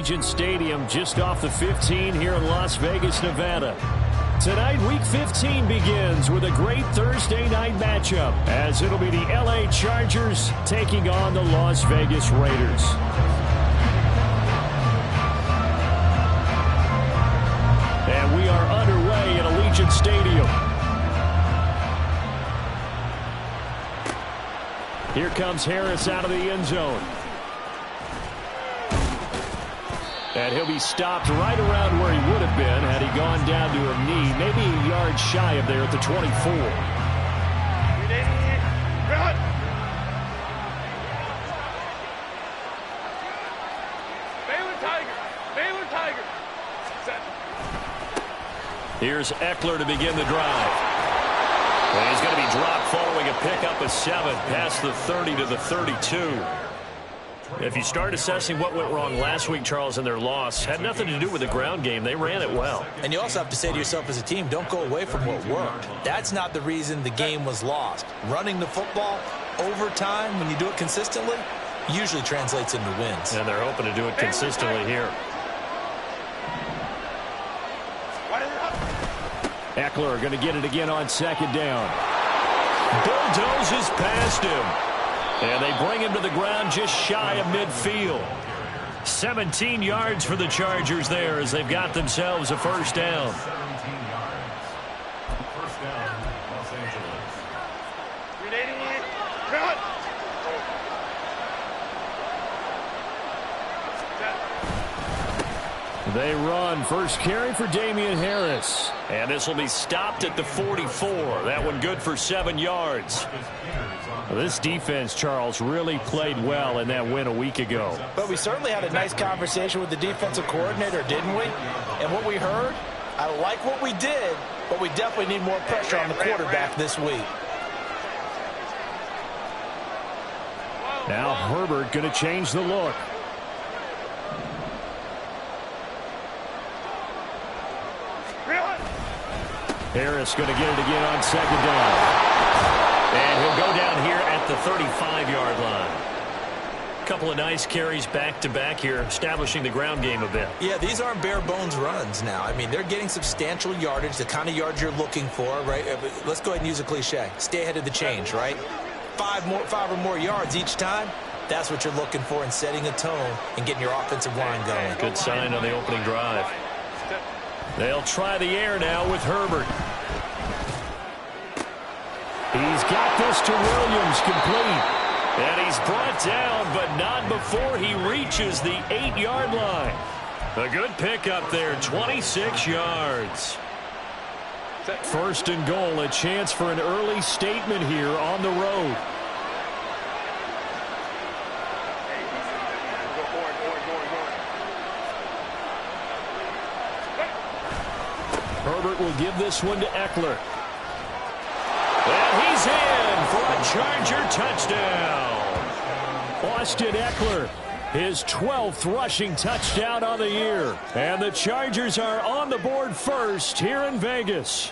Allegiant Stadium just off the 15 here in Las Vegas, Nevada. Tonight, Week 15 begins with a great Thursday night matchup as it'll be the LA Chargers taking on the Las Vegas Raiders. And we are underway at Allegiant Stadium. Here comes Harris out of the end zone. And he'll be stopped right around where he would have been had he gone down to a knee, maybe a yard shy of there at the 24. Baylor Tiger. Baylor Tiger. Set. Here's Eckler to begin the drive. And he's going to be dropped following a pickup of 7 past the 30 to the 32. If you start assessing what went wrong last week, Charles, in their loss, had nothing to do with the ground game. They ran it well. And you also have to say to yourself as a team, don't go away from what worked. That's not the reason the game was lost. Running the football over time, when you do it consistently, usually translates into wins. And they're hoping to do it consistently here. Eckler going to get it again on second down. Bulldozes past him. And they bring him to the ground just shy of midfield. 17 yards for the Chargers there as they've got themselves a first down. 17 yards. First down, Los Angeles. Run. They run. First carry for Damian Harris. And this will be stopped at the 44. That one good for 7 yards. This defense, Charles, really played well in that win a week ago. But we certainly had a nice conversation with the defensive coordinator, didn't we? And what we heard, I like what we did, but we definitely need more pressure on the quarterback this week. Now Herbert going to change the look. Harris going to get it again on second down. And he'll go down here at the 35-yard line. Couple of nice carries back-to-back here, establishing the ground game a bit. Yeah, these aren't bare-bones runs now. I mean, they're getting substantial yardage, the kind of yards you're looking for, right? Let's go ahead and use a cliche. Stay ahead of the change, right? 5 or more yards each time. That's what you're looking for in setting a tone and getting your offensive line going. Good sign on the opening drive. They'll try the air now with Herbert. He's got this to Williams, complete. And he's brought down, but not before he reaches the 8-yard line. A good pickup there, 26 yards. First and goal, a chance for an early statement here on the road. Herbert will give this one to Eckler. And he's in for a Charger touchdown. Austin Eckler, his 12th rushing touchdown on the year. And the Chargers are on the board first here in Vegas.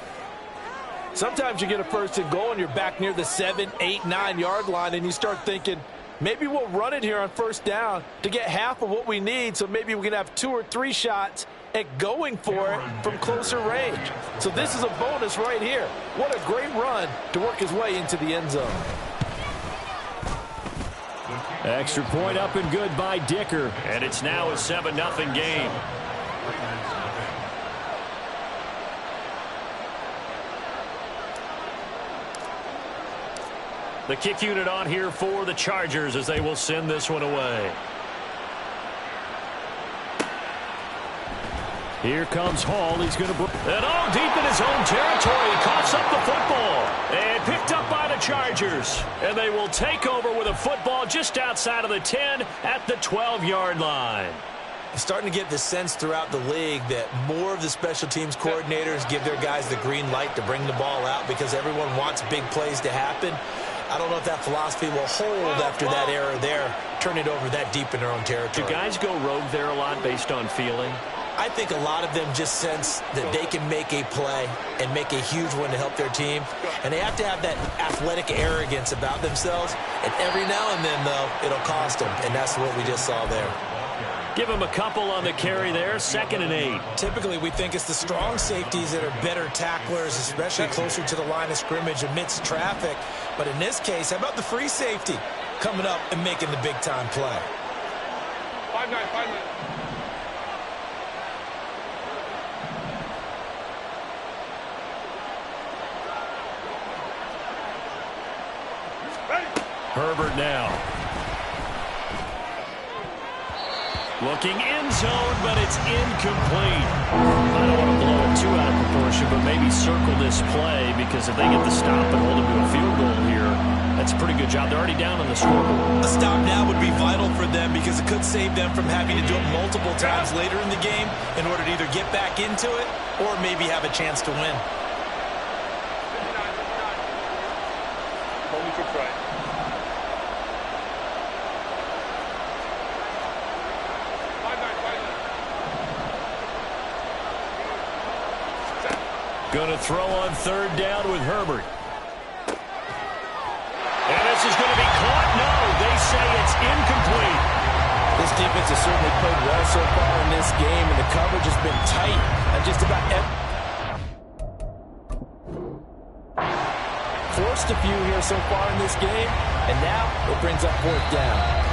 Sometimes you get a first and goal and you're back near the 7, 8, 9-yard line and you start thinking, maybe we'll run it here on first down to get half of what we need, so maybe we can have 2 or 3 shots at going for it from closer range. So this is a bonus right here. What a great run to work his way into the end zone. Extra point up and good by Dicker. And it's now a 7-0 game. The kick unit on here for the Chargers as they will send this one away. Here comes Hall. He's going to and all deep in his own territory. He coughs up the football and picked up by the Chargers. And they will take over with a football just outside of the 10 at the 12-yard line. I'm starting to get the sense throughout the league that more of the special teams coordinators give their guys the green light to bring the ball out because everyone wants big plays to happen. I don't know if that philosophy will hold after that error there, turn it over that deep in their own territory. Do guys go rogue there a lot based on feeling? I think a lot of them just sense that they can make a play and make a huge one to help their team. And they have to have that athletic arrogance about themselves. And every now and then, though, it'll cost them. And that's what we just saw there. Give him a couple on the carry there, 2nd and 8. Typically, we think it's the strong safeties that are better tacklers, especially closer to the line of scrimmage amidst traffic. But in this case, how about the free safety coming up and making the big-time play? 5-9, 5-9. Herbert now. Looking end zone, but it's incomplete. I don't want to blow it too out of proportion, but maybe circle this play, because if they get the stop and hold them to a field goal here, that's a pretty good job. They're already down on the scoreboard. A stop now would be vital for them, because it could save them from having to do it multiple times later in the game in order to either get back into it or maybe have a chance to win. Only for try. Going to throw on 3rd down with Herbert. And this is going to be caught. No, they say it's incomplete. This defense has certainly played well so far in this game, and the coverage has been tight on just about forced a few here so far in this game, and now it brings up 4th down.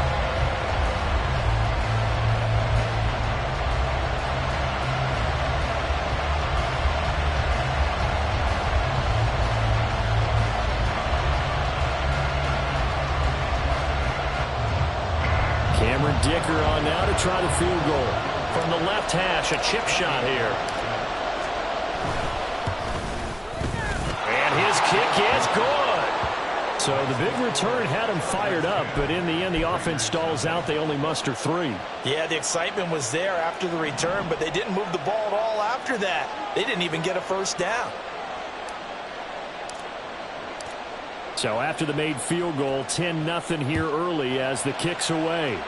Cameron Dicker on now to try the field goal. From the left hash, a chip shot here. And his kick is good. So the big return had him fired up, but in the end, the offense stalls out. They only muster 3. Yeah, the excitement was there after the return, but they didn't move the ball at all after that. They didn't even get a 1st down. So after the made field goal, 10-0 here early as the kick's away.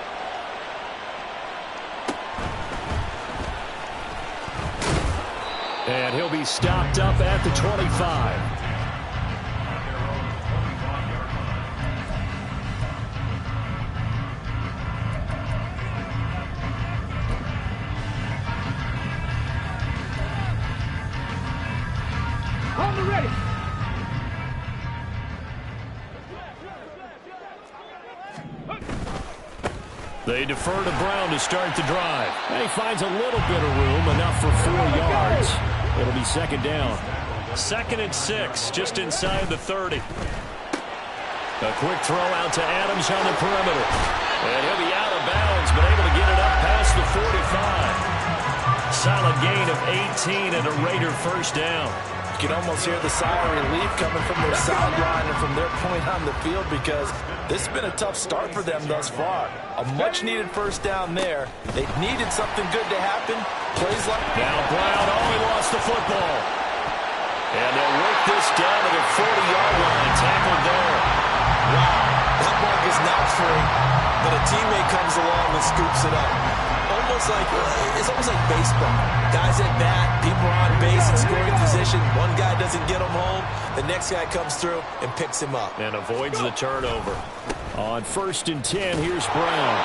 And he'll be stopped up at the 25. On the ready. They defer to Brown to start the drive. And he finds a little bit of room, enough for 4 yards. It'll be 2nd down. 2nd and 6, just inside the 30. A quick throw out to Adams on the perimeter. And he'll be out of bounds, but able to get it up past the 45. Solid gain of 18 and a Raider 1st down. You can almost hear the sigh of relief coming from their sideline and from their point on the field, because this has been a tough start for them thus far. A much-needed 1st down there. They needed something good to happen. Plays like... Now Brown, he lost the football. And they'll work this down to the 40-yard line. Tackled there. Wow, that mark is not free, but a teammate comes along and scoops it up. It's almost like baseball. Guys at bat, people are on base in scoring position. One guy doesn't get him home. The next guy comes through and picks him up. And avoids the turnover. On 1st and 10, here's Brown.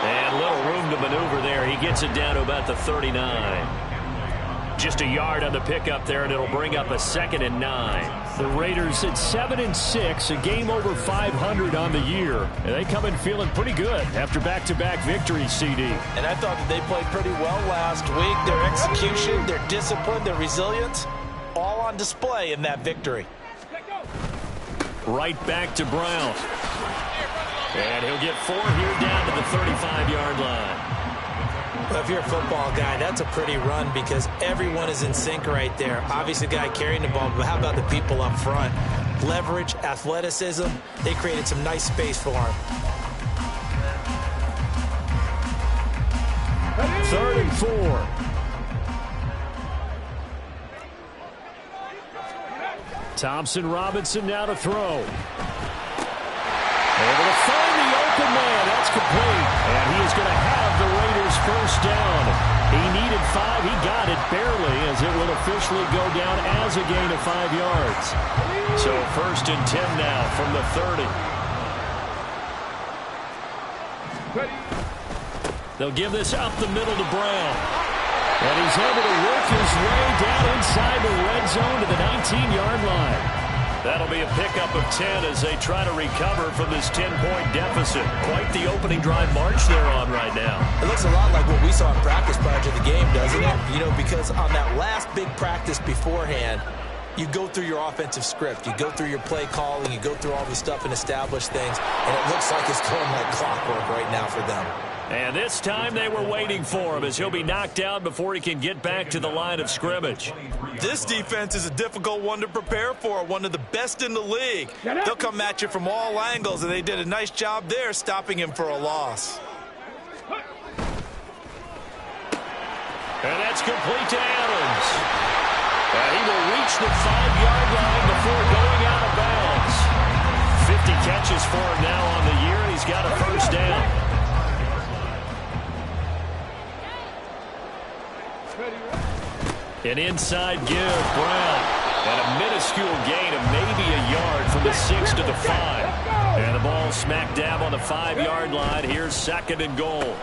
And little room to maneuver there. He gets it down to about the 39. Just a yard on the pickup there, and it'll bring up a 2nd and 9. The Raiders at 7-6, a game over 500 on the year. And they come in feeling pretty good after back-to-back victories, CD. And I thought that they played pretty well last week. Their execution, their discipline, their resilience, all on display in that victory. Right back to Brown. And he'll get 4 here down to the 35-yard line. Well, if you're a football guy, that's a pretty run, because everyone is in sync right there. Obviously, the guy carrying the ball, but how about the people up front? Leverage, athleticism, they created some nice space for him. 3rd and 4. Thompson Robinson now to throw. Able to find the open man. That's complete. And he is going to have the Raiders 1st down. He needed 5. He got it barely, as it will officially go down as a gain of 5 yards. So 1st and 10 now from the 30. They'll give this up the middle to Brown. And he's able to work his way down inside the red zone to the 19-yard line. That'll be a pickup of 10 as they try to recover from this 10-point deficit. Quite the opening drive march they're on right now. It looks a lot like what we saw in practice prior to the game, doesn't it? You know, because on that last big practice beforehand, you go through your offensive script. You go through your play calling. You go through all this stuff and establish things. And it looks like it's going like clockwork right now for them. And this time they were waiting for him as he'll be knocked down before he can get back to the line of scrimmage. This defense is a difficult one to prepare for, one of the best in the league. They'll come at you from all angles, and they did a nice job there stopping him for a loss. And that's complete to Adams. And he will reach the 5-yard line before going out of bounds. 50 catches for him now on the year, and he's got a first down. An inside give, Brown. And a minuscule gain of maybe a yard from the 6 to the 5. And the ball smack dab on the 5-yard line. Here's 2nd and goal.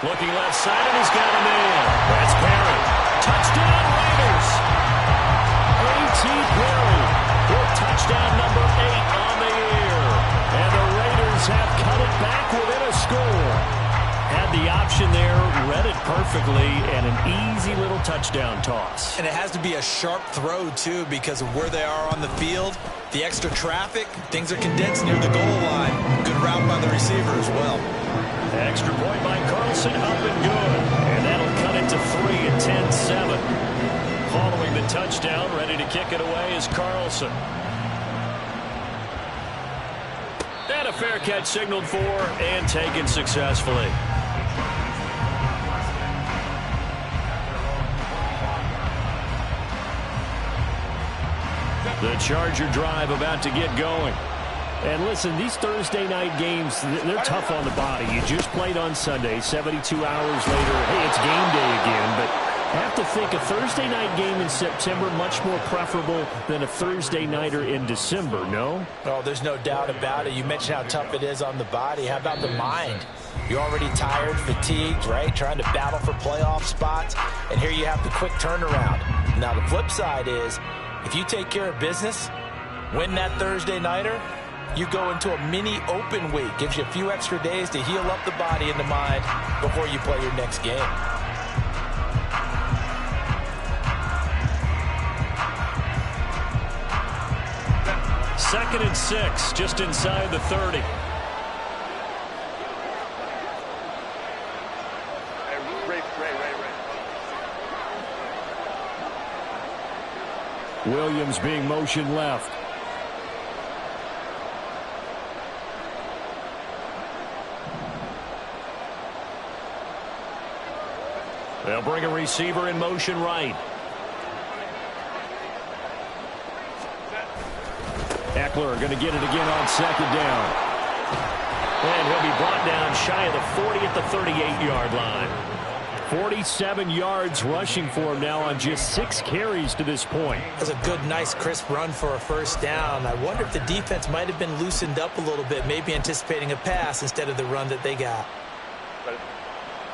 Looking left side, and he's got a man. That's Perry. Touchdown, Raiders. A.T. Perry with touchdown number 8 on the year. And the Raiders have cut it back within a score. Had the option there, read it perfectly, and an easy little touchdown toss. And it has to be a sharp throw, too, because of where they are on the field. The extra traffic, things are condensed near the goal line. Good route by the receiver as well. Extra point by Carlson, up and good. And that'll cut it to 3 at 10-7. Following the touchdown, ready to kick it away is Carlson. And a fair catch signaled for and taken successfully. The Charger drive about to get going. And listen, these Thursday night games, they're tough on the body. You just played on Sunday, 72 hours later. Hey, it's game day again, but I have to think a Thursday night game in September much more preferable than a Thursday nighter in December, no? Oh, there's no doubt about it. You mentioned how tough it is on the body. How about the mind? You're already tired, fatigued, right? Trying to battle for playoff spots. And here you have the quick turnaround. Now, the flip side is, if you take care of business, win that Thursday nighter, you go into a mini open week. Gives you a few extra days to heal up the body and the mind before you play your next game. Second and 6, just inside the 30. Williams being motioned left. They'll bring a receiver in motion right. Eckler going to get it again on 2nd down. And he'll be brought down shy of the 40 at the 38-yard line. 47 yards rushing for him now on just 6 carries to this point. That's a good, nice, crisp run for a first down. I wonder if the defense might have been loosened up a little bit, maybe anticipating a pass instead of the run that they got.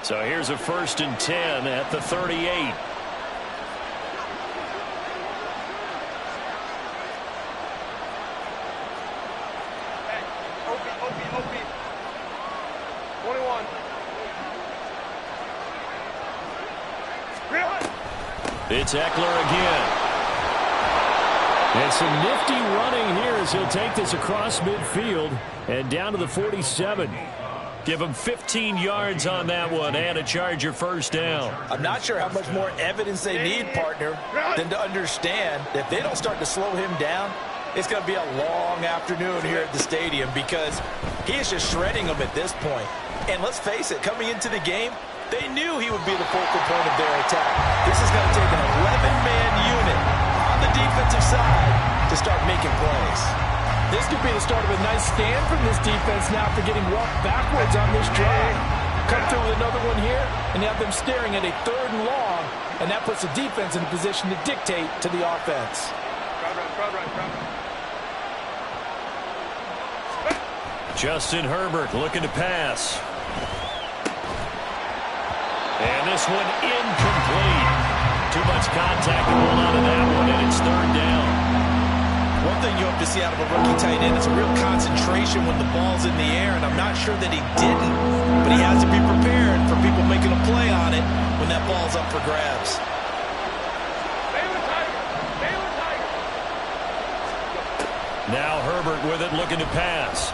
So here's a 1st and 10 at the 38. It's Eckler again. And some nifty running here as he'll take this across midfield and down to the 47. Give him 15 yards on that one and a Charger first down. I'm not sure how much more evidence they need, partner, than to understand that if they don't start to slow him down, it's going to be a long afternoon here at the stadium because he is just shredding them at this point. And let's face it, coming into the game, they knew he would be the focal point of their attack. This is going to take an 11-man unit on the defensive side to start making plays. This could be the start of a nice stand from this defense now after getting walked backwards on this drive. Come through with another one here, and you have them staring at a 3rd and long, and that puts the defense in a position to dictate to the offense. Justin Herbert looking to pass. And this one incomplete. Too much contact to hold on to that one, and it's third down. One thing you hope to see out of a rookie tight end is a real concentration when the ball's in the air, and I'm not sure that he didn't, but he has to be prepared for people making a play on it when that ball's up for grabs. Now Herbert with it, looking to pass.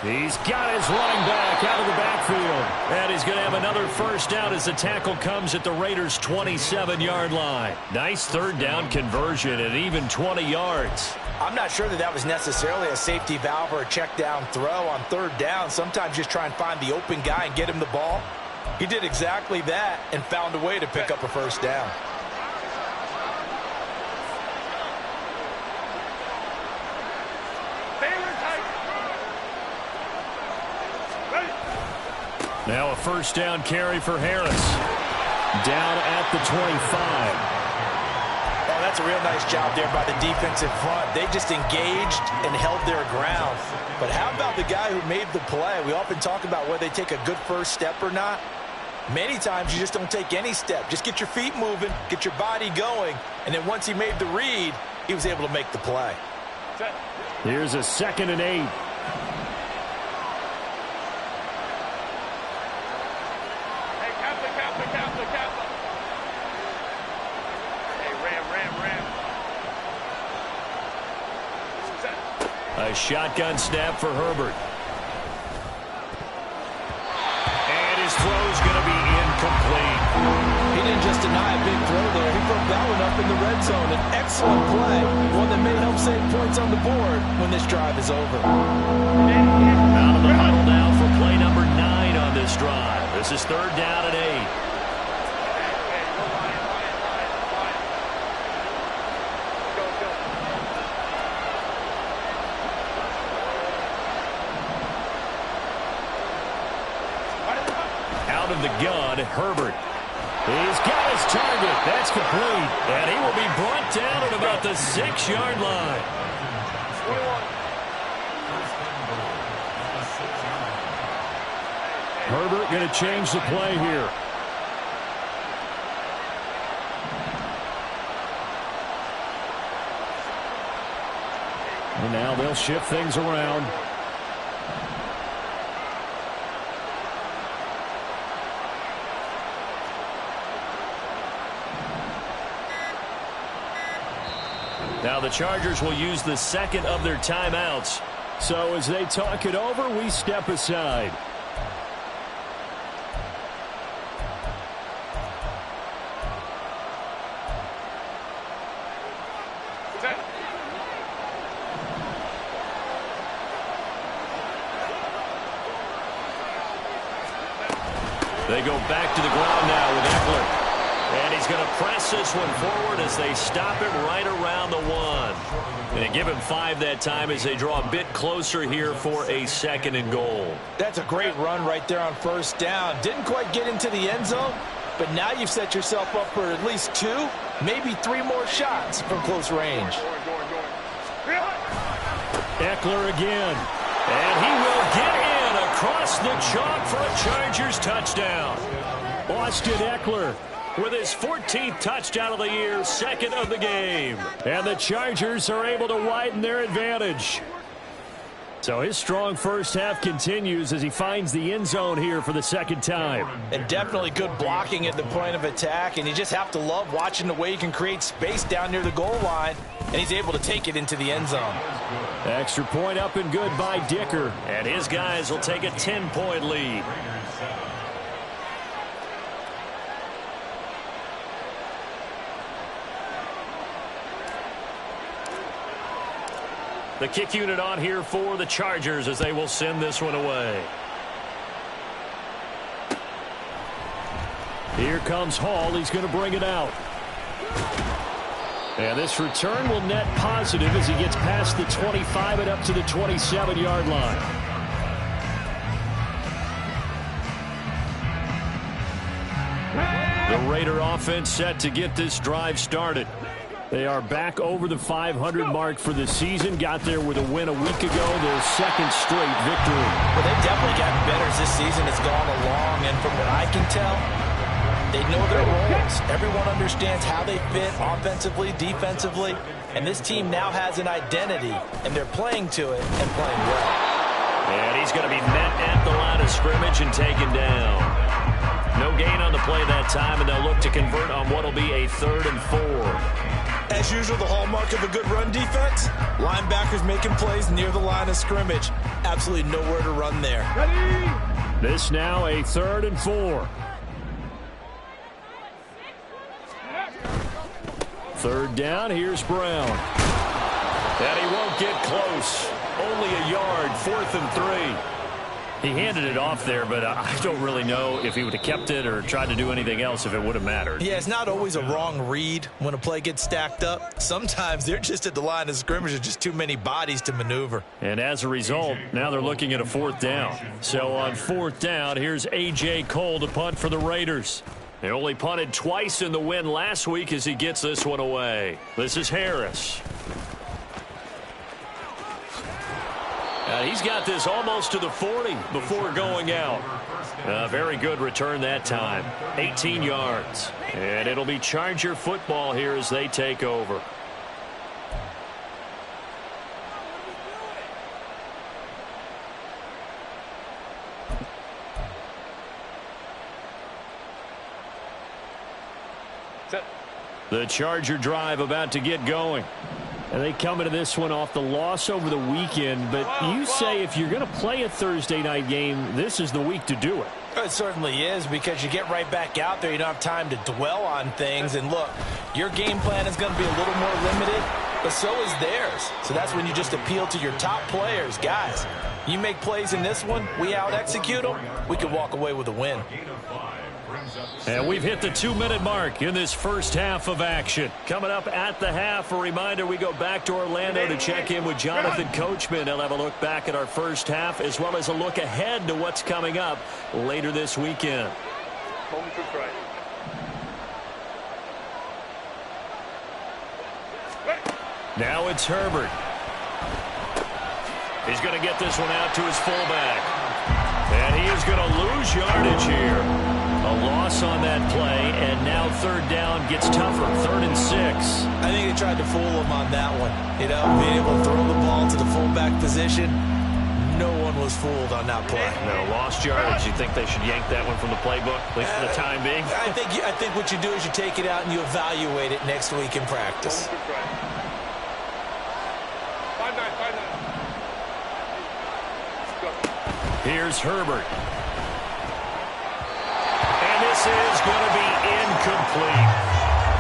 He's got his running back out of the backfield. And he's going to have another first down as the tackle comes at the Raiders' 27-yard line. Nice third down conversion at even 20 yards. I'm not sure that that was necessarily a safety valve or a check down throw on third down. Sometimes just try and find the open guy and get him the ball. He did exactly that and found a way to pick up a first down. Now a first down carry for Harris. Down at the 25. Oh, that's a real nice job there by the defensive front. They just engaged and held their ground. But how about the guy who made the play? We often talk about whether they take a good first step or not. Many times you just don't take any step. Just get your feet moving, get your body going, and then once he made the read, he was able to make the play. Here's a 2nd and 8. A shotgun snap for Herbert. And his throw's going to be incomplete. He didn't just deny a big throw there. He broke that one up in the red zone. An excellent play. One that may help save points on the board when this drive is over. Out of the huddle now for play number 9 on this drive. This is third down and 8. The gun, Herbert. He's got his target. That's complete. And he will be brought down at about the 6-yard line. Herbert going to change the play here. And now they'll shift things around. Now the Chargers will use the second of their timeouts. So as they talk it over, we step aside. They go back to the ground now with Eckler. And he's going to press this one forward as they stop him right around the 1. And they give him 5 that time as they draw a bit closer here for a 2nd and goal. That's a great run right there on first down. Didn't quite get into the end zone, but now you've set yourself up for at least 2, maybe 3 more shots from close range. Eckler again. And he will get in across the chalk for a Chargers touchdown. Austin Eckler with his 14th touchdown of the year, 2nd of the game. And the Chargers are able to widen their advantage. So his strong first half continues as he finds the end zone here for the 2nd time. And definitely good blocking at the point of attack. And you just have to love watching the way he can create space down near the goal line. And he's able to take it into the end zone. Extra point up and good by Dicker. And his guys will take a 10-point lead. The kick unit on here for the Chargers as they will send this one away. Here comes Hall. He's going to bring it out. And this return will net positive as he gets past the 25 and up to the 27-yard line. The Raider offense set to get this drive started. They are back over the 500 mark for the season. Got there with a win a week ago, their second straight victory. Well, they've definitely gotten better as this season has gone along, and from what I can tell, they know their roles. Everyone understands how they fit offensively, defensively, and this team now has an identity, and they're playing to it and playing well. And he's going to be met at the line of scrimmage and taken down. No gain on the play that time, and they'll look to convert on what will be a 3rd and 4. As usual, the hallmark of a good run defense, linebackers making plays near the line of scrimmage. Absolutely nowhere to run there. This now a 3rd and 4. 3rd down, here's Brown. And he won't get close. Only a yard, 4th and 3. He handed it off there, but I don't really know if he would have kept it or tried to do anything else if it would have mattered. Yeah, it's not always a wrong read when a play gets stacked up. Sometimes they're just at the line of scrimmage. There's just too many bodies to maneuver. And as a result, now they're looking at a 4th down. So on 4th down, here's A.J. Cole to punt for the Raiders. They only punted twice in the win last week as he gets this one away. This is Harris. He's got this almost to the 40 before going out. Very good return that time. 18 yards. And it'll be Charger football here as they take over. The Charger drive about to get going. And they come into this one off the loss over the weekend. But you say if you're going to play a Thursday night game, this is the week to do it. It certainly is, because you get right back out there. You don't have time to dwell on things. And look, your game plan is going to be a little more limited, but so is theirs. So that's when you just appeal to your top players. Guys, you make plays in this one, we out-execute them, we can walk away with a win. And we've hit the 2-minute mark in this first half of action. Coming up at the half, a reminder, we go back to Orlando to check in with Jonathan Coachman. He'll have a look back at our first half as well as a look ahead to what's coming up later this weekend. Now it's Herbert. He's going to get this one out to his fullback. And he is going to lose yardage here. A loss on that play, and now 3rd down gets tougher, 3rd and 6. I think they tried to fool him on that one. You know, being able to throw the ball to the fullback position, no one was fooled on that play. No, lost yardage. You think they should yank that one from the playbook, at least for the time being? I think what you do is you take it out and you evaluate it next week in practice. Here's Herbert. This is going to be incomplete.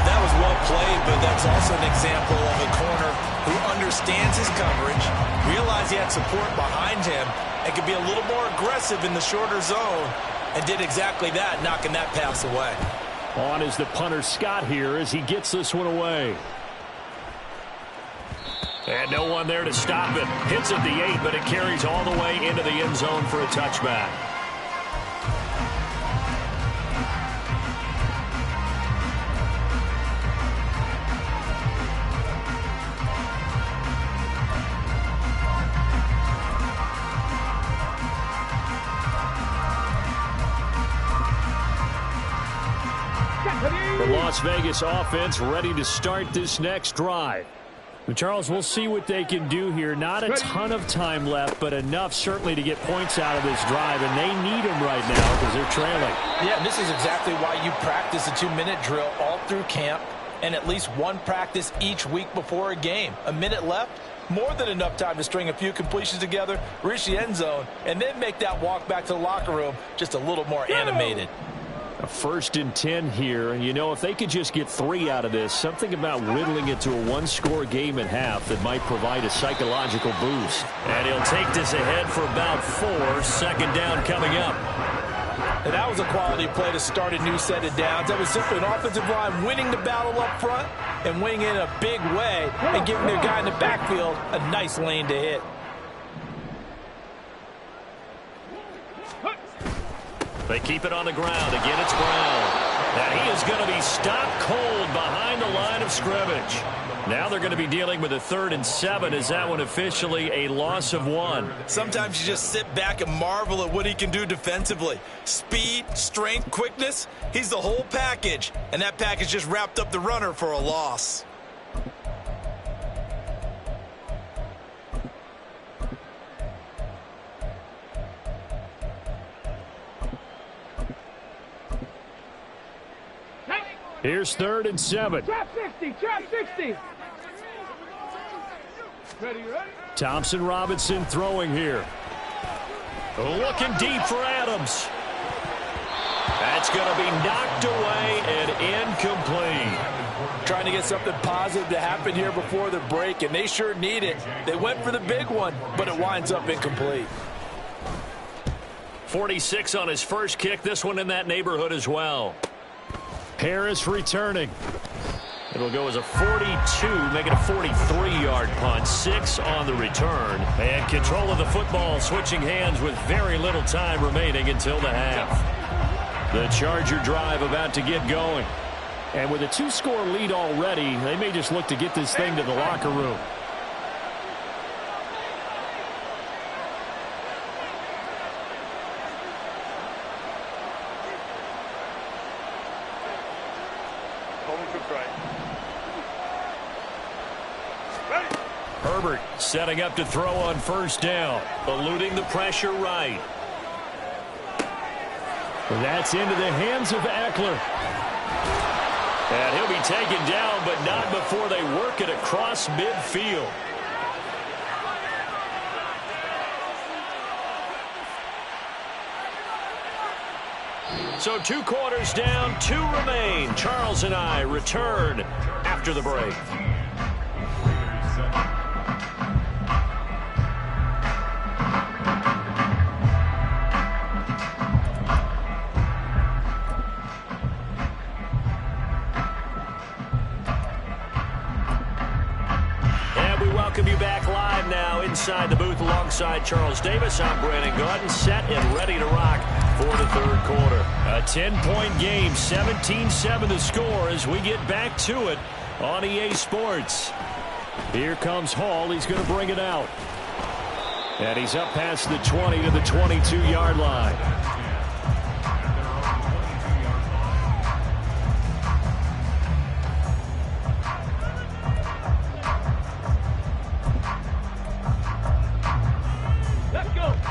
That was well played, but that's also an example of a corner who understands his coverage, realized he had support behind him, and could be a little more aggressive in the shorter zone, and did exactly that, knocking that pass away. On is the punter Scott here as he gets this one away. And no one there to stop it. Hits at the 8, but it carries all the way into the end zone for a touchback. The Las Vegas offense ready to start this next drive. Charles, we'll see what they can do here. Not a ton of time left, but enough certainly to get points out of this drive, and they need them right now because they're trailing. Yeah, and this is exactly why you practice a 2-minute drill all through camp and at least one practice each week before a game. A minute left, more than enough time to string a few completions together, reach the end zone, and then make that walk back to the locker room just a little more animated. A 1st and 10 here, and you know, if they could just get 3 out of this, something about whittling it to a 1-score game at half that might provide a psychological boost. And he'll take this ahead for about 4, 2nd down coming up. And that was a quality play to start a new set of downs. That was simply an offensive line winning the battle up front and winning in a big way and giving their guy in the backfield a nice lane to hit. They keep it on the ground. Again, it's Brown. And he is going to be He's stopped cold behind the line of scrimmage. Now they're going to be dealing with a 3rd and 7. Is that one officially a loss of 1? Sometimes you just sit back and marvel at what he can do defensively. Speed, strength, quickness, he's the whole package. And that package just wrapped up the runner for a loss. Here's 3rd and 7. Trap 60, trap 60. Ready? Thompson Robinson throwing here. Looking deep for Adams. That's going to be knocked away and incomplete. Trying to get something positive to happen here before the break, and they sure need it. They went for the big one, but it winds up incomplete. 46 on his first kick. This one in that neighborhood as well. Harris returning. It'll go as a 42, make it a 43-yard punt. 6 on the return. And control of the football switching hands with very little time remaining until the half. The Charger drive about to get going. And with a 2-score lead already, they may just look to get this thing to the locker room. Herbert setting up to throw on 1st down. Eluding the pressure right. That's into the hands of Eckler. And he'll be taken down, but not before they work it across midfield. So 2 quarters down, 2 remain. Charles and I return after the break. Welcome you back live now inside the booth alongside Charles Davis. I'm Brandon Gaudin, set and ready to rock for the 3rd quarter. A 10-point game, 17-7 the score as we get back to it on EA Sports. Here comes Hall. He's going to bring it out. And he's up past the 20 to the 22-yard line.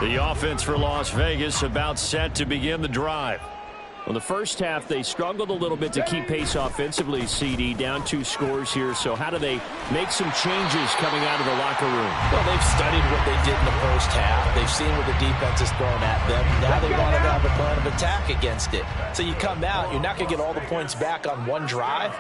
The offense for Las Vegas about set to begin the drive. Well, the first half, they struggled a little bit to keep pace offensively, CD, down 2 scores here. So how do they make some changes coming out of the locker room? Well, they've studied what they did in the first half. They've seen what the defense has thrown at them. Now they want to have a plan of attack against it. So you come out, you're not going to get all the points back on one drive,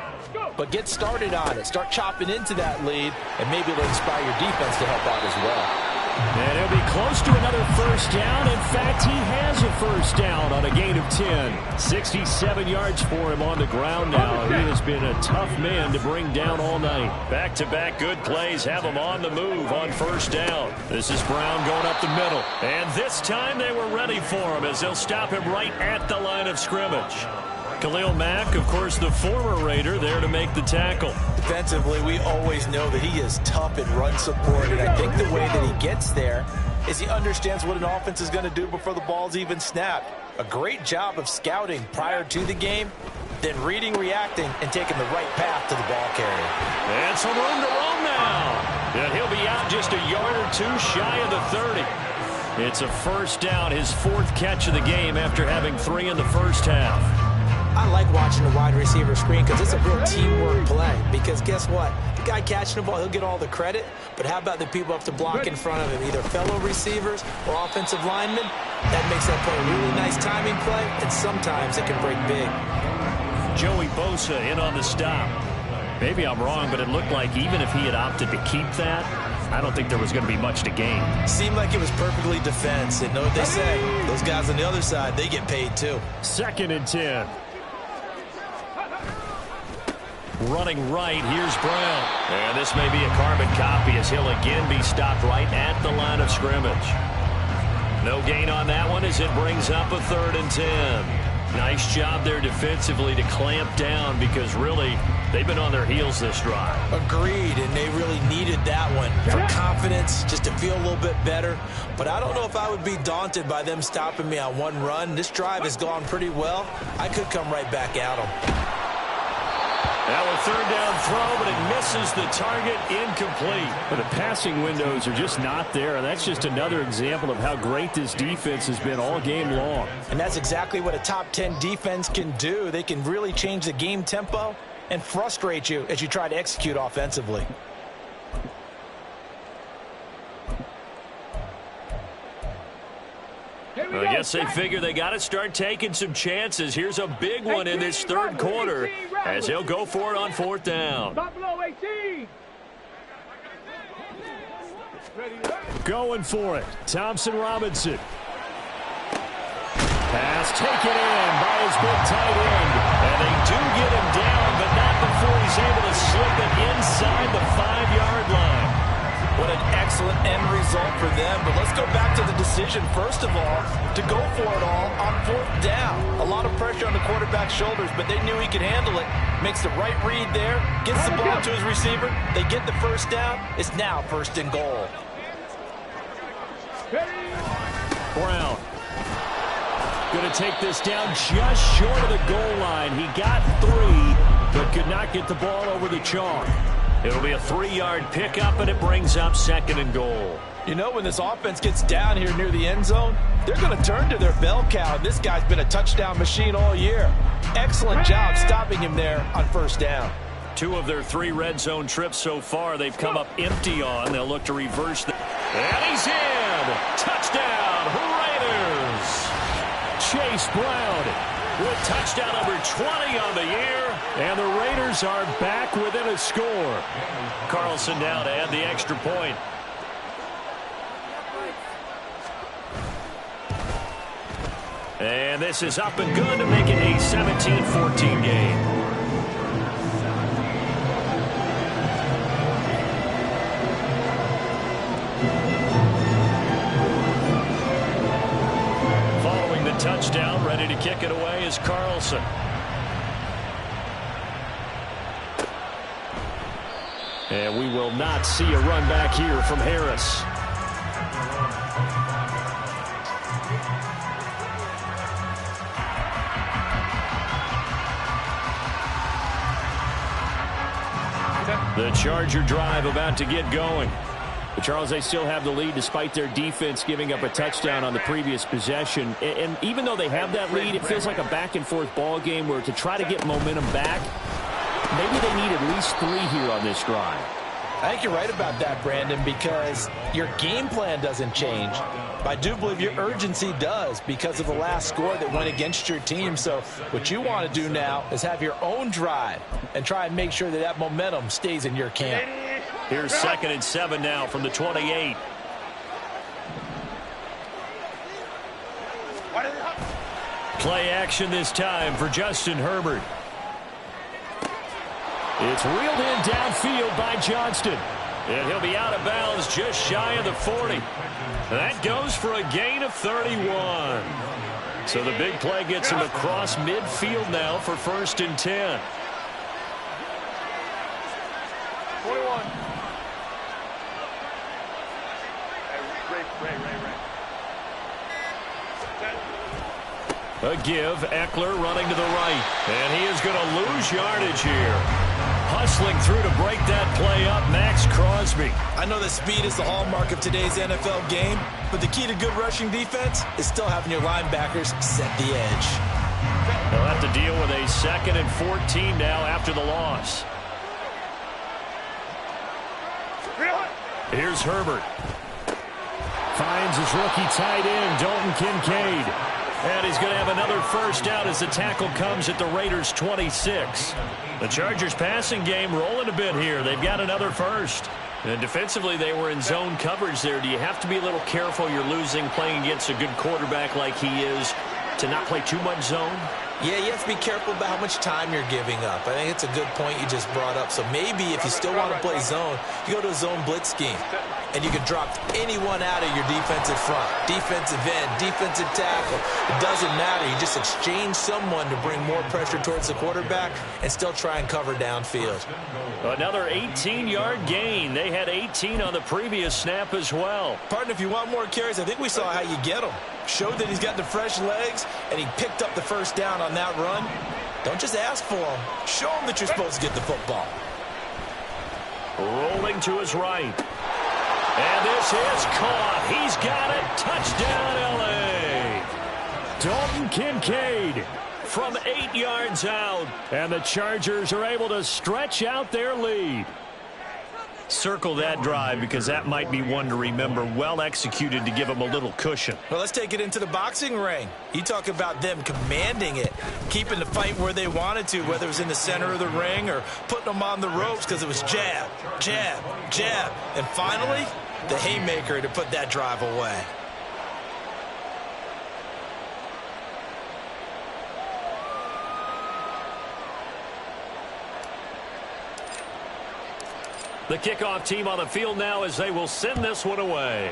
but get started on it. Start chopping into that lead, and maybe it'll inspire your defense to help out as well. And he'll be close to another 1st down. In fact, he has a 1st down on a gain of 10. 67 yards for him on the ground now. He has been a tough man to bring down all night. Back-to-back good plays have him on the move on 1st down. This is Brown going up the middle. And this time they were ready for him as they'll stop him right at the line of scrimmage. Khalil Mack, of course, the former Raider, there to make the tackle. Defensively, we always know that he is tough in run support, and I think the way that he gets there is he understands what an offense is going to do before the ball's even snapped. A great job of scouting prior to the game, then reading, reacting, and taking the right path to the ball carrier. And some room to roam now. And he'll be out just a yard or 2 shy of the 30. It's a 1st down, his 4th catch of the game after having 3 in the first half. I like watching the wide receiver screen because it's a real teamwork play. Because guess what? The guy catching the ball, he'll get all the credit. But how about the people up to block in front of him, either fellow receivers or offensive linemen? That makes that play a really nice timing play, and sometimes it can break big. Joey Bosa in on the stop. Maybe I'm wrong, but it looked like even if he had opted to keep that, I don't think there was going to be much to gain. Seemed like it was perfectly defense. And know what they say? Those guys on the other side, they get paid too. 2nd and 10. Running right, here's Brown. And this may be a carbon copy as he'll again be stopped right at the line of scrimmage. No gain on that one as it brings up a 3rd and 10. Nice job there defensively to clamp down because really they've been on their heels this drive. Agreed, and they really needed that one for confidence, just to feel a little bit better. But I don't know if I would be daunted by them stopping me on one run. This drive has gone pretty well. I could come right back at them. Now a third down throw, but it misses the target, incomplete. But the passing windows are just not there, and that's just another example of how great this defense has been all game long. And that's exactly what a top 10 defense can do. They can really change the game tempo and frustrate you as you try to execute offensively. I guess they figure they got to start taking some chances. Here's a big one in this third quarter as he'll go for it on fourth down. Going for it, Thompson Robinson. Pass taken in by his big tight end. And they do get him down, but not before he's able to slip it inside the 5-yard line. What an excellent end result for them. But let's go back to the decision, first of all, to go for it all on fourth down. A lot of pressure on the quarterback's shoulders, but they knew he could handle it. Makes the right read there, gets the ball to his receiver. They get the first down. It's now first and goal. Brown. Going to take this down just short of the goal line. He got 3, but could not get the ball over the chalk. It'll be a 3-yard pickup, and it brings up second and goal. You know, when this offense gets down here near the end zone, they're going to turn to their bell cow. This guy's been a touchdown machine all year. Excellent job stopping him there on first down. 2 of their 3 red zone trips so far, they've come up empty on. They'll look to reverse the... And he's in! Touchdown, Raiders! Chase Brown with touchdown number 20 on the year. And the Raiders are back within a score. Carlson now to add the extra point. And this is up and good to make it a 17-14 game. Following the touchdown, ready to kick it away is Carlson. And we will not see a run back here from Harris. The Charger drive about to get going. But Charles, they still have the lead despite their defense giving up a touchdown on the previous possession. And even though they have that lead, it feels like a back-and-forth ball game where to try to get momentum back, maybe they need at least 3 here on this drive. I think you're right about that, Brandon, because your game plan doesn't change. But I do believe your urgency does because of the last score that went against your team. So what you want to do now is have your own drive and try and make sure that that momentum stays in your camp. Here's 2nd and 7 now from the 28. Play action this time for Justin Herbert. It's reeled in downfield by Johnston. And he'll be out of bounds just shy of the 40. That goes for a gain of 31. So the big play gets him across midfield now for 1st and 10. 21. A give, Eckler running to the right. And he is going to lose yardage here. Hustling through to break that play up, Max Crosby. I know that speed is the hallmark of today's NFL game, but the key to good rushing defense is still having your linebackers set the edge. They'll have to deal with a 2nd and 14 now after the loss. Here's Herbert. Finds his rookie tight end, Dalton Kincaid. And he's going to have another first down as the tackle comes at the Raiders' 26. The Chargers passing game rolling a bit here. They've got another first. And defensively, they were in zone coverage there. Do you have to be a little careful you're losing playing against a good quarterback like he is to not play too much zone? Yeah, you have to be careful about how much time you're giving up. I think it's a good point you just brought up. So maybe if you still want to play zone, you go to a zone blitz scheme. and you can drop anyone out of your defensive front. Defensive end, defensive tackle. It doesn't matter. You just exchange someone to bring more pressure towards the quarterback and still try and cover downfield. Another 18-yard gain. They had 18 on the previous snap as well. Partner, if you want more carries, I think we saw how you get them. Showed that he's got the fresh legs, and he picked up the first down on that run. Don't just ask for them. Show them that you're supposed to get the football. Rolling to his right. And this is caught. He's got it. Touchdown, L.A. Dalton Kincaid from 8 yards out. And the Chargers are able to stretch out their lead. Circle that drive because that might be one to remember. Well executed to give them a little cushion. Well, let's take it into the boxing ring. You talk about them commanding it, keeping the fight where they wanted to, whether it was in the center of the ring or putting them on the ropes because it was jab, jab, jab. And finally, the haymaker to put that drive away. The kickoff team on the field now as they will send this one away.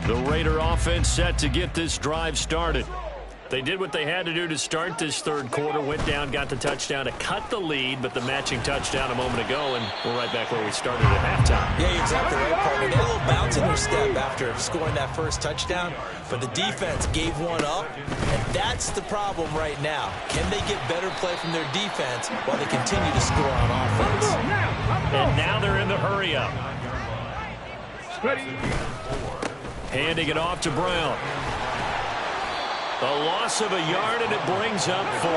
The Raider offense set to get this drive started. They did what they had to do to start this third quarter, went down, got the touchdown to cut the lead, but the matching touchdown a moment ago, and we're right back where we started at halftime. Yeah, you're exactly right, partner. They had a little bounce in their step after scoring that first touchdown, but the defense gave one up, and that's the problem right now. Can they get better play from their defense while they continue to score on offense? And now they're in the hurry-up. Handing it off to Brown. A loss of a yard, and it brings up 4.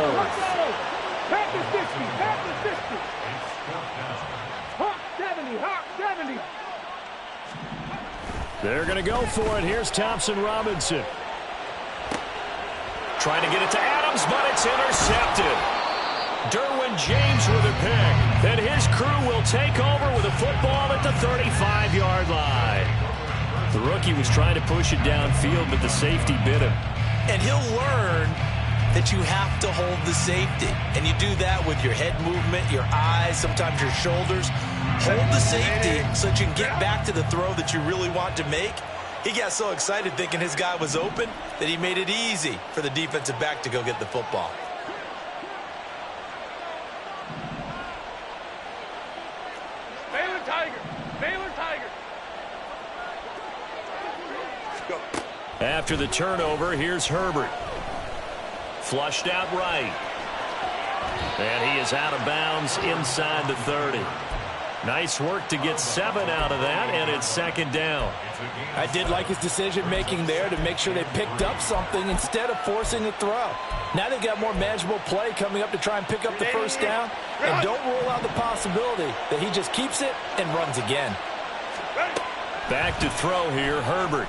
Back to 60, back to 60. Hawk 70, Hawk 70. They're going to go for it. Here's Thompson Robinson. Trying to get it to Adams, but it's intercepted. Derwin James with a pick. Then his crew will take over with a football at the 35-yard line. The rookie was trying to push it downfield, but the safety bit him. And he'll learn that you have to hold the safety. And you do that with your head movement, your eyes, sometimes your shoulders. Hold the safety so that you can get back to the throw that you really want to make. He got so excited thinking his guy was open that he made it easy for the defensive back to go get the football. Baylor Tiger, Baylor Tiger. After the turnover, here's Herbert. Flushed out right. And he is out of bounds inside the 30. Nice work to get 7 out of that, and it's second down. I did like his decision-making there to make sure they picked up something instead of forcing a throw. Now they've got more manageable play coming up to try and pick up the first down. And don't rule out the possibility that he just keeps it and runs again. Back to throw here, Herbert.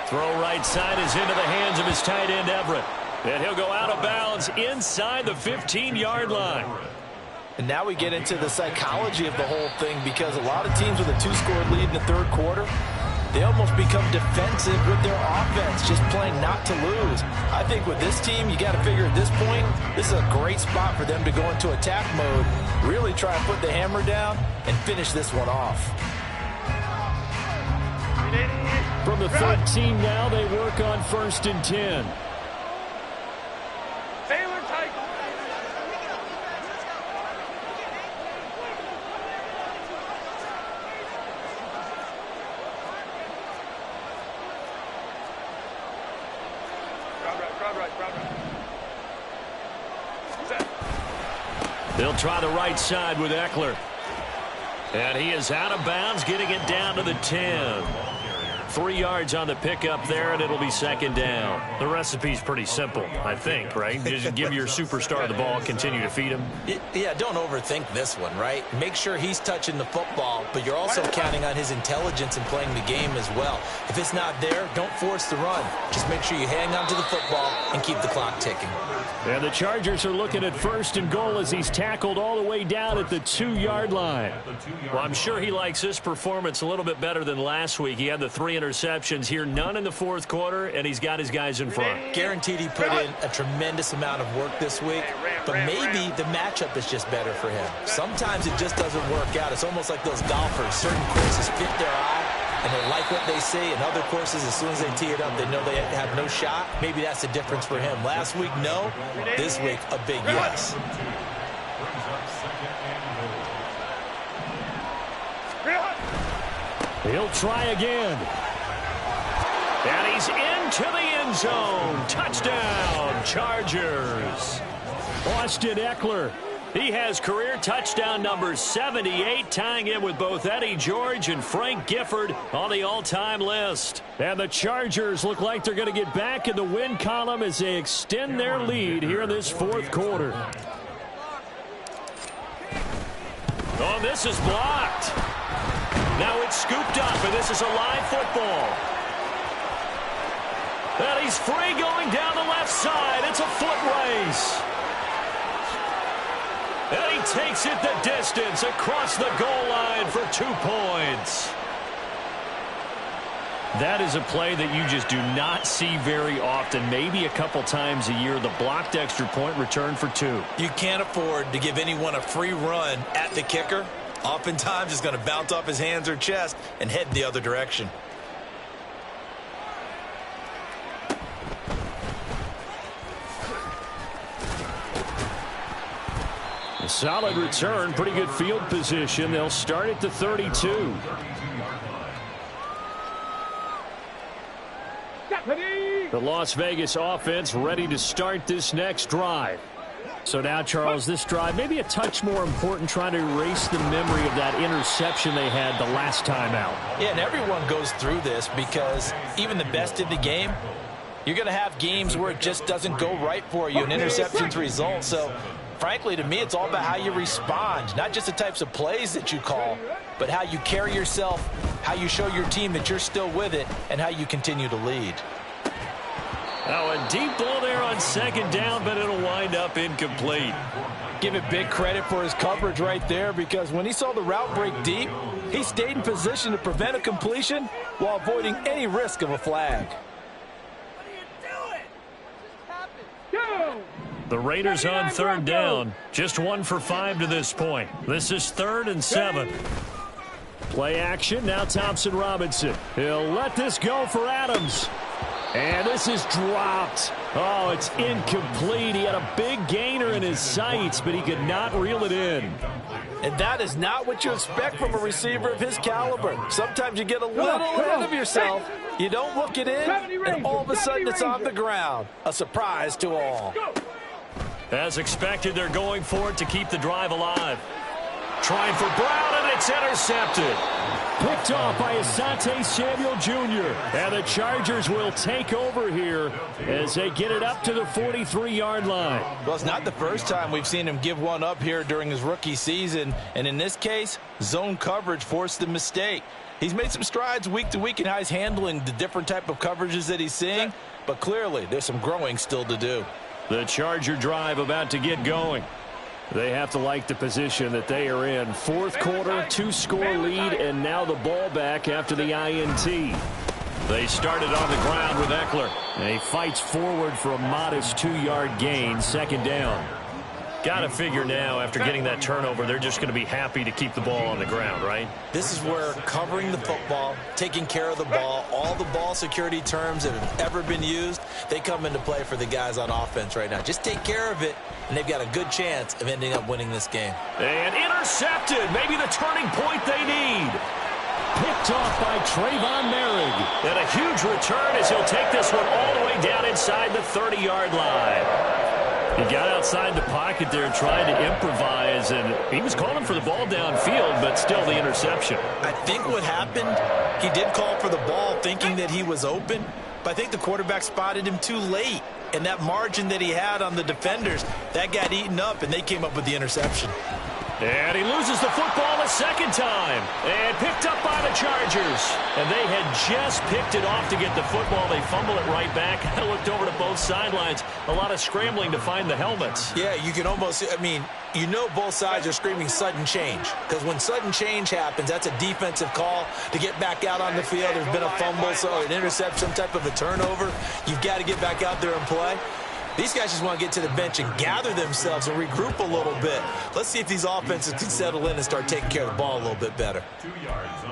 Throw right side is into the hands of his tight end, Everett. And he'll go out of bounds inside the 15-yard line. And now we get into the psychology of the whole thing, because a lot of teams with a 2-score lead in the third quarter, they almost become defensive with their offense, just playing not to lose. I think with this team, you got to figure at this point, this is a great spot for them to go into attack mode, really try and put the hammer down and finish this one off. From the 13 now, they work on 1st and 10. Baylor Tiger. Grab right. They'll try the right side with Eckler. And he is out of bounds, getting it down to the 10. 3 yards on the pickup there, and it'll be second down. The recipe's pretty simple, I think, right? Just give your superstar the ball, continue to feed him. Yeah, don't overthink this one, right? Make sure he's touching the football, but you're also counting on his intelligence in playing the game as well. If it's not there, don't force the run. Just make sure you hang on to the football and keep the clock ticking. And the Chargers are looking at first and goal as he's tackled all the way down at the 2-yard line. Well, I'm sure he likes his performance a little bit better than last week. He had the 3 interceptions here, none in the fourth quarter, and he's got his guys in front. Guaranteed he put in a tremendous amount of work this week, but maybe the matchup is just better for him. Sometimes it just doesn't work out. It's almost like those golfers. Certain courses fit their eye, and they like what they see. And other courses, as soon as they tee it up, they know they have no shot. Maybe that's the difference for him. Last week, no. This week, a big yes. He'll try again. And he's into the end zone. Touchdown, Chargers. Austin Ekeler. He has career touchdown number 78, tying him with both Eddie George and Frank Gifford on the all-time list. And the Chargers look like they're going to get back in the win column as they extend their lead here in this fourth quarter. Oh, this is blocked. Now it's scooped up, and this is a live football. And he's free going down the left side. It's a foot race. And he takes it the distance across the goal line for 2 points. That is a play that you just do not see very often. Maybe a couple times a year, the blocked extra point return for 2. You can't afford to give anyone a free run at the kicker. Oftentimes, it's going to bounce off his hands or chest and head in the other direction. A solid return, pretty good field position. They'll start at the 32. The Las Vegas offense ready to start this next drive. So now, Charles, this drive maybe a touch more important, trying to erase the memory of that interception they had the last time out. Yeah, and everyone goes through this because even the best in the game, you're going to have games where it just doesn't go right for you and interceptions result. So, frankly, to me, it's all about how you respond, not just the types of plays that you call, but how you carry yourself, how you show your team that you're still with it, and how you continue to lead. Now a deep ball there on second down, but it'll wind up incomplete. Give it big credit for his coverage right there, because when he saw the route break deep, he stayed in position to prevent a completion while avoiding any risk of a flag. The Raiders on third down. Just 1 for 5 to this point. This is 3rd and 7. Play action. Now Thompson Robinson. He'll let this go for Adams. And this is dropped. Oh, it's incomplete. He had a big gainer in his sights, but he could not reel it in. And that is not what you expect from a receiver of his caliber. Sometimes you get a little ahead of yourself. You don't look it in, and all of a sudden it's on the ground. A surprise to all. As expected, they're going for it to keep the drive alive. Trying for Brown, and it's intercepted. Picked off by Asante Samuel Jr. And the Chargers will take over here as they get it up to the 43-yard line. Well, it's not the first time we've seen him give one up here during his rookie season. And in this case, zone coverage forced the mistake. He's made some strides week to week in how he's handling the different type of coverages that he's seeing. But clearly, there's some growing still to do. The Charger drive about to get going. They have to like the position that they are in. Fourth quarter, 2-score lead, and now the ball back after the INT. They started on the ground with Ekeler. And he fights forward for a modest 2-yard gain, second down. Got to figure now, after getting that turnover, they're just going to be happy to keep the ball on the ground, right? This is where covering the football, taking care of the ball, all the ball security terms that have ever been used, they come into play for the guys on offense right now. Just take care of it, and they've got a good chance of ending up winning this game. And intercepted. Maybe the turning point they need. Picked off by Trayvon Merrick. And a huge return as he'll take this one all the way down inside the 30-yard line. He got outside the pocket there trying to improvise, and he was calling for the ball downfield, but still the interception. I think what happened, he did call for the ball thinking that he was open, but I think the quarterback spotted him too late. And that margin that he had on the defenders, that got eaten up, and they came up with the interception. And he loses the football a second time. And picked up by the Chargers. And they had just picked it off to get the football. They fumble it right back. I looked over to both sidelines. A lot of scrambling to find the helmets. Yeah, you can almost, I mean, you know both sides are screaming sudden change. Because when sudden change happens, that's a defensive call to get back out on the field. There's been a fumble, so an interception, some type of a turnover. You've got to get back out there and play. These guys just want to get to the bench and gather themselves and regroup a little bit. Let's see if these offenses can settle in and start taking care of the ball a little bit better.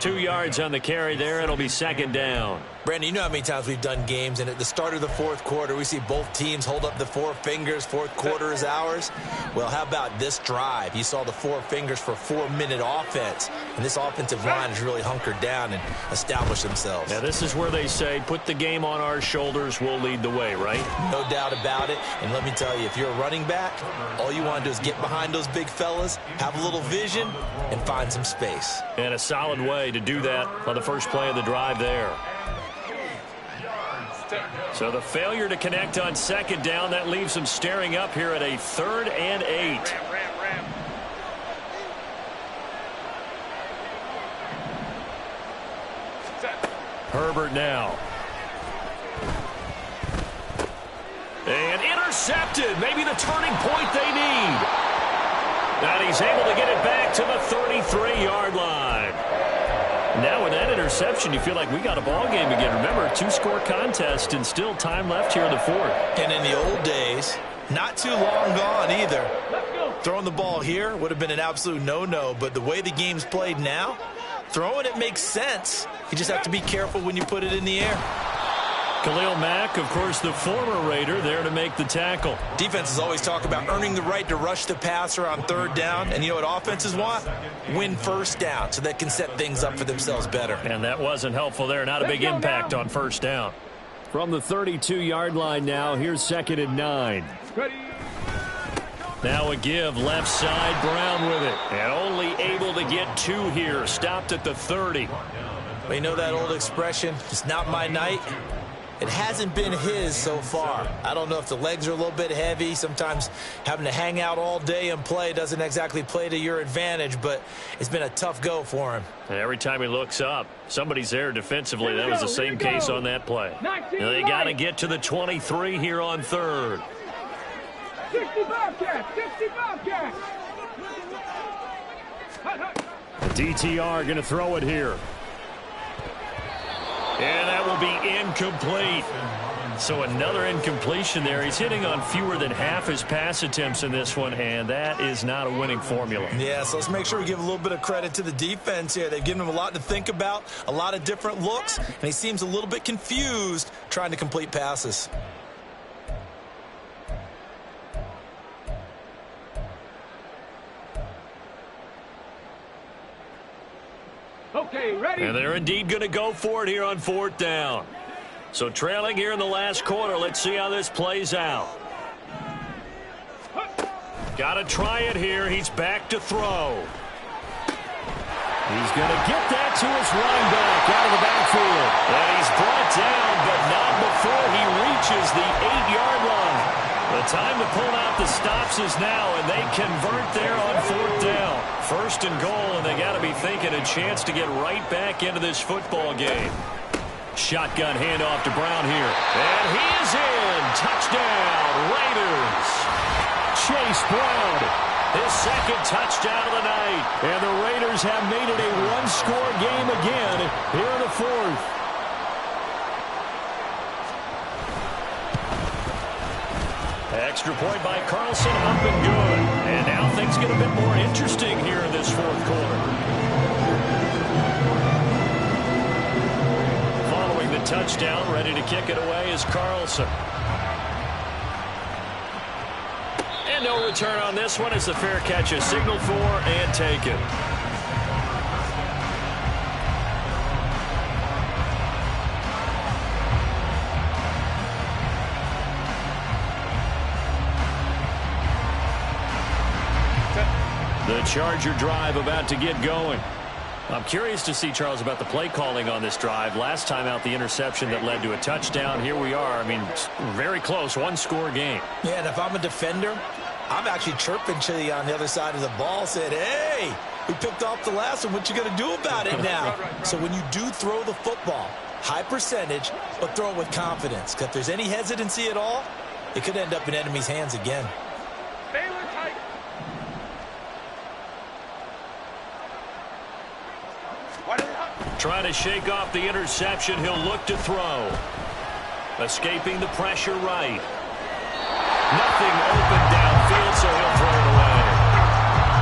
2 yards on the carry there. It'll be second down. Brandon, you know how many times we've done games, and at the start of the fourth quarter, we see both teams hold up the four fingers. Fourth quarter is ours. Well, how about this drive? You saw the four fingers for 4-minute offense, and this offensive line has really hunkered down and established themselves. Now, this is where they say, put the game on our shoulders, we'll lead the way, right? No doubt about it. And let me tell you, if you're a running back, all you want to do is get behind those big fellas, have a little vision, and find some space. And a solid way to do that on the first play of the drive there. So the failure to connect on second down, that leaves them staring up here at a 3rd and 8. Herbert now. And intercepted. Maybe the turning point they need. And he's able to get it back to the 33-yard line. Now with that interception, you feel like we got a ball game again. Remember, 2-score contest and still time left here in the fourth. And in the old days, not too long gone either. Throwing the ball here would have been an absolute no-no, but the way the game's played now, throwing it makes sense. You just have to be careful when you put it in the air. Khalil Mack, of course, the former Raider, there to make the tackle. Defenses always talk about earning the right to rush the passer on 3rd down. And you know what offenses want? Win 1st down so they can set things up for themselves better. And that wasn't helpful there. Not a big impact on 1st down. From the 32-yard line now, here's 2nd and 9. Now a give, left side, Brown with it. And only able to get 2 here. Stopped at the 30. Well, you know that old expression, it's not my night. It hasn't been his so far. I don't know if the legs are a little bit heavy. Sometimes having to hang out all day and play doesn't exactly play to your advantage, but it's been a tough go for him. And every time he looks up, somebody's there defensively. That was the same case on that play. Now they got to get to the 23 here on 3rd. 60 Bobcats! 60 Bobcats! The DTR going to throw it here. And that will be incomplete. So another incompletion there. He's hitting on fewer than half his pass attempts in this one, and that is not a winning formula. Yeah, so let's make sure we give a little bit of credit to the defense here. They've given him a lot to think about, a lot of different looks, and he seems a little bit confused trying to complete passes. Okay, ready? And they're indeed going to go for it here on 4th down. So trailing here in the last quarter. Let's see how this plays out. Got to try it here. He's back to throw. He's going to get that to his running back out of the backfield. And he's brought down, but not before he reaches the 8-yard line. The time to pull out the stops is now, and they convert there on 4th down. 1st and goal, and they got to be thinking a chance to get right back into this football game. Shotgun handoff to Brown here. And he is in. Touchdown, Raiders. Chase Brown. His 2nd touchdown of the night. And the Raiders have made it a 1-score game again here in the 4th. Extra point by Carlson, up and good. And now things get a bit more interesting here in this 4th quarter. Following the touchdown, ready to kick it away is Carlson. And no return on this one as the fair catch is signaled for and taken. Charger drive about to get going. I'm curious to see, Charles, about the play calling on this drive. Last time out, the interception that led to a touchdown. Here we are. I mean, very close, one-score game. Yeah, and if I'm a defender, I'm actually chirping Chili on the other side of the ball, said, hey, we picked off the last one. What you going to do about it now? So when you do throw the football, high percentage, but throw it with confidence. Because if there's any hesitancy at all, it could end up in enemy's hands again. Baylor Tiger. Trying to shake off the interception. He'll look to throw. Escaping the pressure right. Nothing open downfield, so he'll throw it away.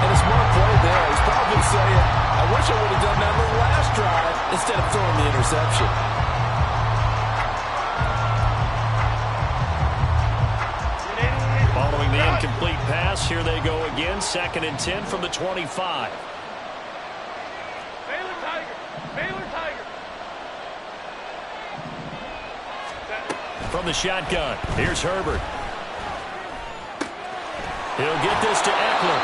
And a smart play there. He's probably saying, I wish I would have done that on the last drive instead of throwing the interception. Following the incomplete pass, here they go again. 2nd and 10 from the 25. Baylor Tiger. Baylor Tiger. From the shotgun, here's Herbert. He'll get this to Eckler.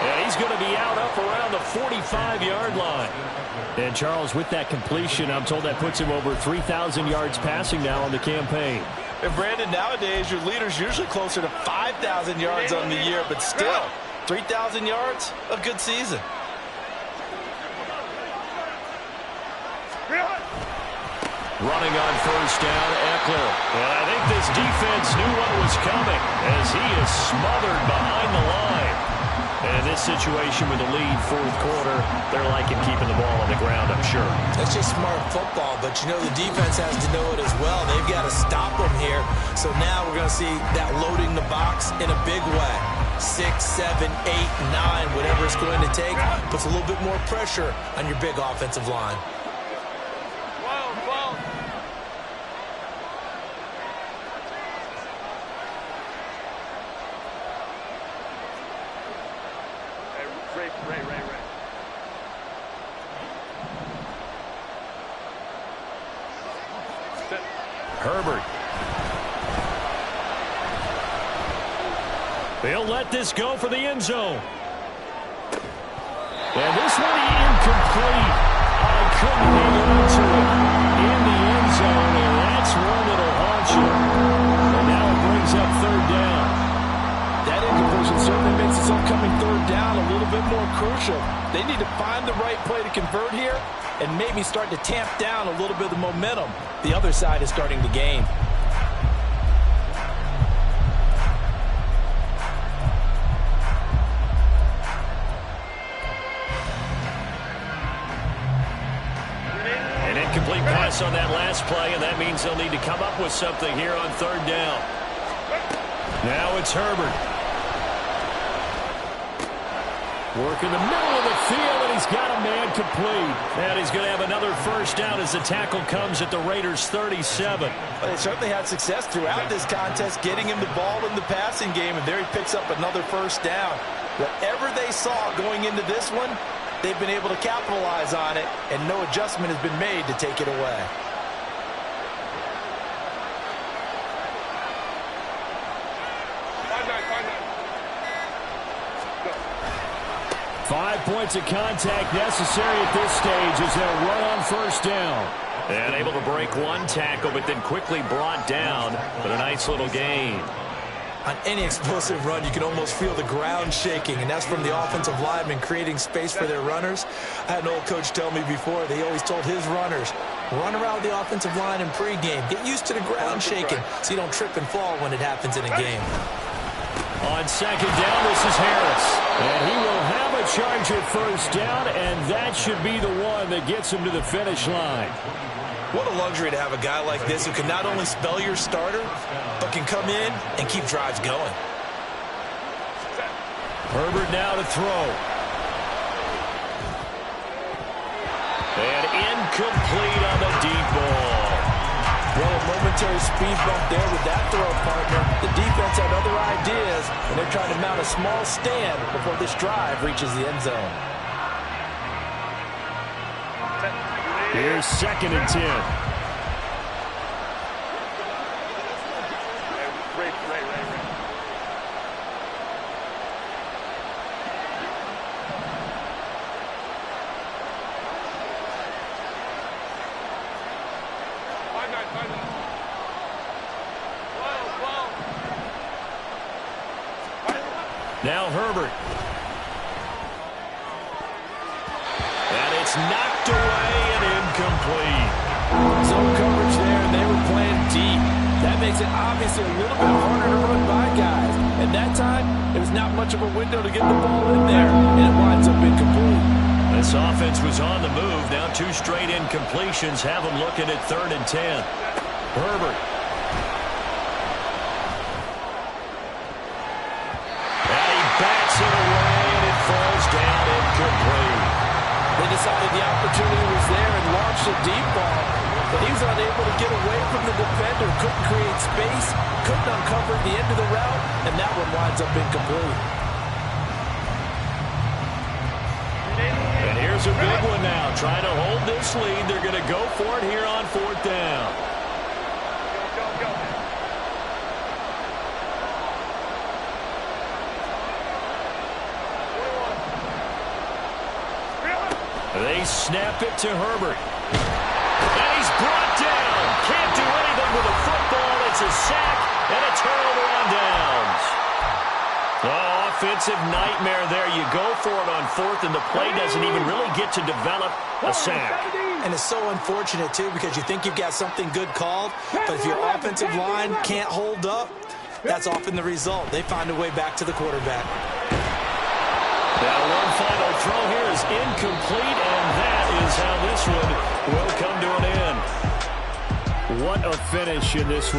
And he's going to be out up around the 45-yard line. And, Charles, with that completion, I'm told that puts him over 3,000 yards passing now on the campaign. And, Brandon, nowadays your leader's usually closer to 5,000 yards on the year, but still, 3,000 yards, a good season. Running on first down, Eckler. And I think this defense knew what was coming as he is smothered behind the line. And this situation with the lead, 4th quarter, they're liking keeping the ball on the ground, I'm sure. That's just smart football, but you know the defense has to know it as well. They've got to stop them here. So now we're going to see that loading the box in a big way. 6, 7, 8, 9, whatever it's going to take, puts a little bit more pressure on your big offensive line. Herbert. They'll let this go for the end zone. And this one incomplete. I couldn't hang on to it in the end zone, and that's one that'll haunt you. And now it brings up 3rd down. That incompletion certainly makes this upcoming 3rd down a little bit more crucial. They need to find the right play to convert here and maybe start to tamp down a little bit of the momentum the other side is starting to gain. An incomplete pass on that last play, and that means they'll need to come up with something here on 3rd down. Now it's Herbert. Working the middle of the field, and he's got a man complete. And he's going to have another first down as the tackle comes at the Raiders' 37. Well, they certainly had success throughout this contest, getting him the ball in the passing game, and there he picks up another first down. Whatever they saw going into this one, they've been able to capitalize on it, and no adjustment has been made to take it away. 5 points of contact necessary at this stage as they'll run on first down. And able to break one tackle, but then quickly brought down with a nice little gain. On any explosive run, you can almost feel the ground shaking, and that's from the offensive linemen creating space for their runners. I had an old coach tell me before, they always told his runners, run around the offensive line in pregame. Get used to the ground shaking so you don't trip and fall when it happens in a game. On 2nd down, this is Harris. And he will have a Charger first down, and that should be the one that gets him to the finish line. What a luxury to have a guy like this who can not only spell your starter, but can come in and keep drives going. Herbert now to throw. And incomplete on the deep ball. Well, a momentary speed bump there with that throw, partner. The defense had other ideas, and they're trying to mount a small stand before this drive reaches the end zone. Here's 2nd and 10. Now Herbert. And it's knocked away and incomplete. Zone coverage there, and they were playing deep. That makes it obviously a little bit harder to run by guys. And that time, there's not much of a window to get the ball in there, and it winds up incomplete. This offense was on the move. Now 2 straight incompletions have them looking at 3rd and 10. Herbert. And he bats it away, and it falls down incomplete. They decided the opportunity was there and launched a deep ball, but he was unable to get away from the defender, couldn't create space, couldn't uncover the end of the route, and that one winds up incomplete. And here's a big one now. Trying to hold this lead. They're going to go for it here on 4th down. They snap it to Herbert. And he's brought down. Can't do anything with a football. It's a sack and a turnover on downs. Oh, offensive nightmare there. You go for it on 4th, and the play doesn't even really get to develop a sack. And it's so unfortunate, too, because you think you've got something good called, but if your offensive line can't hold up, that's often the result. They find a way back to the quarterback. Now one final throw here is incomplete, and that is how this one will come to an end. What a finish in this one.